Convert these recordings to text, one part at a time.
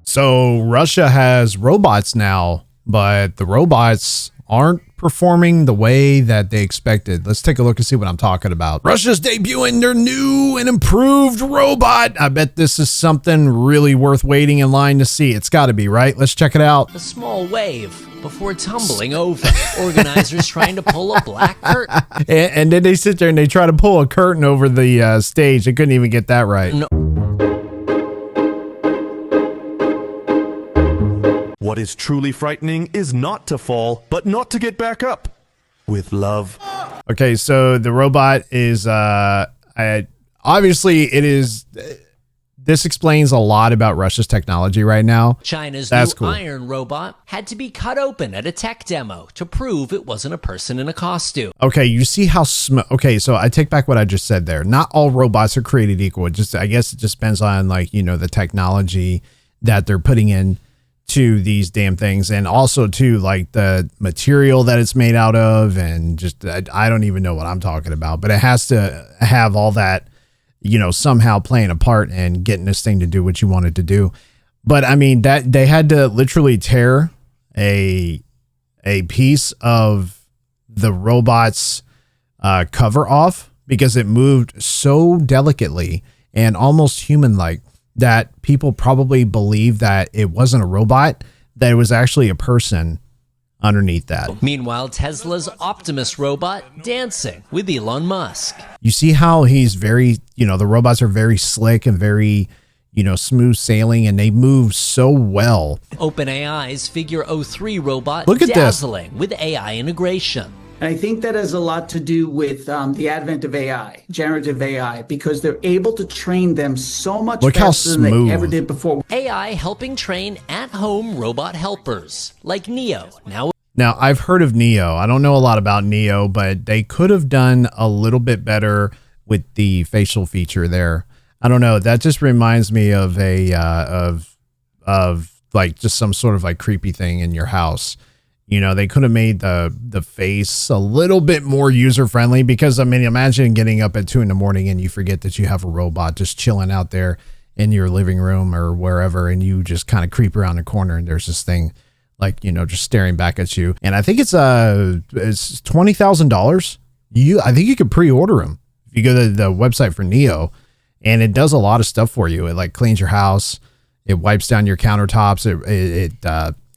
So Russia has robots now, but the robots aren't performing the way that they expected. Let's take a look and see what I'm talking about. Russia's debuting their new and improved robot. I bet this is something really worth waiting in line to see. It's got to be, right? Let's check it out. A small wave before tumbling over. Organizers trying to pull a black curtain. And then they sit there and they try to pull a curtain over the stage. They couldn't even get that right. No. What is truly frightening is not to fall, but not to get back up. With love. Okay, so the robot is, obviously it is, this explains a lot about Russia's technology right now. China's new iron robot had to be cut open at a tech demo to prove it wasn't a person in a costume. Okay, you see how okay, so I take back what I just said there. Not all robots are created equal. It just, I guess it just depends on, like, you know, the technology that they're putting in to these damn things, and also to like the material that it's made out of, and just I don't even know what I'm talking about, but it has to have all that, you know, somehow playing a part and getting this thing to do what you want it to do. But I mean, that they had to literally tear a piece of the robot's cover off because it moved so delicately and almost human-like that people probably believe that it wasn't a robot, that it was actually a person underneath that. Meanwhile, Tesla's Optimus robot dancing with Elon Musk. You see how he's very, you know, the robots are very slick and very, you know, smooth sailing, and they move so well. OpenAI's Figure 03 robot Look at dazzling with AI integration. And I think that has a lot to do with the advent of AI, generative AI, because they're able to train them so much faster than they ever did before. AI helping train at-home robot helpers like Neo. Now, I've heard of Neo. I don't know a lot about Neo, but they could have done a little bit better with the facial feature there. I don't know. That just reminds me of a of like just some sort of like creepy thing in your house. You know, they could have made the face a little bit more user-friendly, because, I mean, imagine getting up at 2 a.m. and you forget that you have a robot just chilling out there in your living room or wherever, and you just kind of creep around the corner and there's this thing, like, you know, just staring back at you. And I think it's $20,000. I think you could pre-order them if you go to the website for Neo, and it does a lot of stuff for you. It like cleans your house, it wipes down your countertops,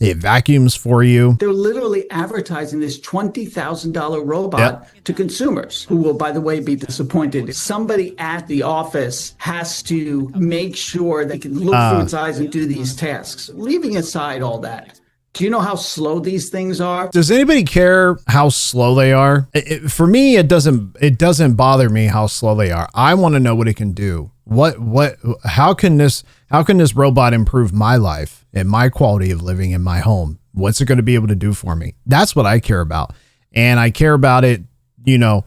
it vacuums for you. They're literally advertising this $20,000 robot to consumers who will, by the way, be disappointed. Somebody at the office has to make sure they can look through its eyes and do these tasks. Leaving aside all that, do you know how slow these things are? Does anybody care how slow they are? For me, it doesn't bother me how slow they are. I want to know what it can do. How can this robot improve my life and my quality of living in my home? What's it going to be able to do for me? That's what I care about. And I care about it, you know,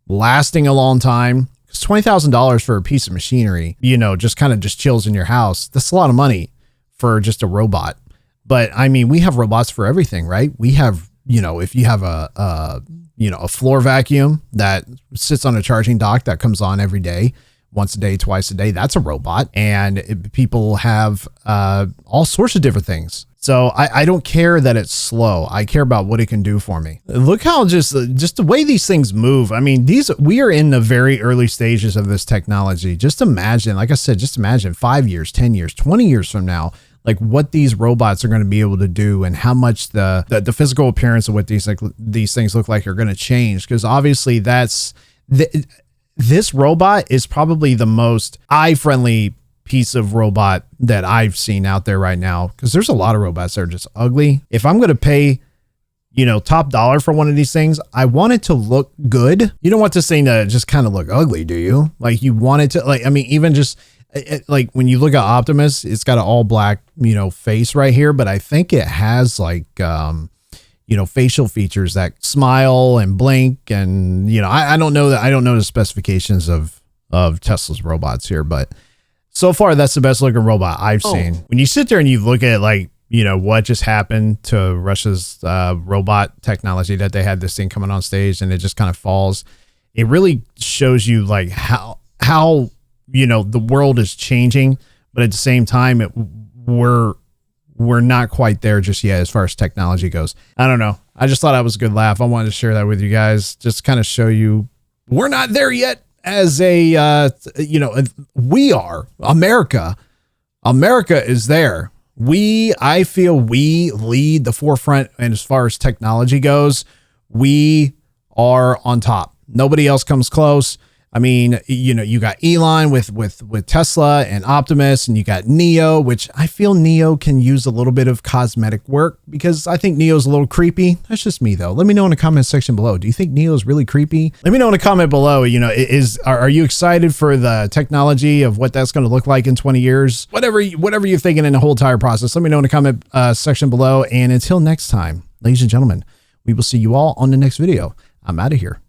lasting a long time. Because $20,000 for a piece of machinery, you know, just kind of just chills in your house. That's a lot of money for just a robot. But I mean, we have robots for everything, right? We have, you know, if you have a floor vacuum that sits on a charging dock that comes on every day, once a day, twice a day, that's a robot. And people have all sorts of different things. So I don't care that it's slow. I care about what it can do for me. Look how just the way these things move. I mean, we are in the very early stages of this technology. Just imagine, like I said, just imagine 5 years, 10 years, 20 years from now, like what these robots are going to be able to do, and how much the physical appearance of what these things look like are going to change. Because obviously this robot is probably the most eye-friendly piece of robot that I've seen out there right now. Because there's a lot of robots that are just ugly. If I'm going to pay, you know, top dollar for one of these things, I want it to look good. You don't want this thing to just kind of look ugly, do you? Like, you want it to, like, I mean, even just like when you look at Optimus, it's got an all black, you know, face right here, but I think it has like, you know, facial features that smile and blink, and, you know, I don't know the specifications of Tesla's robots here, but so far that's the best looking robot I've seen. When you sit there and you look at, like, you know, what just happened to Russia's robot technology, that they had this thing coming on stage and it just kind of falls. It really shows you like how, you know, the world is changing, but at the same time, we're we're not quite there just yet as far as technology goes. I don't know. I just thought that was a good laugh. I wanted to share that with you guys, just kind of show you we're not there yet as a, we are America. America is there. I feel we lead the forefront. And as far as technology goes, we are on top. Nobody else comes close. I mean, you got Elon with Tesla and Optimus, and you got Neo, which I feel Neo can use a little bit of cosmetic work because I think Neo's a little creepy. That's just me though. Let me know in the comment section below. Do you think Neo's really creepy? Let me know in the comment below. Are you excited for the technology of what that's going to look like in 20 years? Whatever you're thinking in the whole entire process, let me know in the comment section below. And until next time, ladies and gentlemen, we will see you all on the next video. I'm out of here.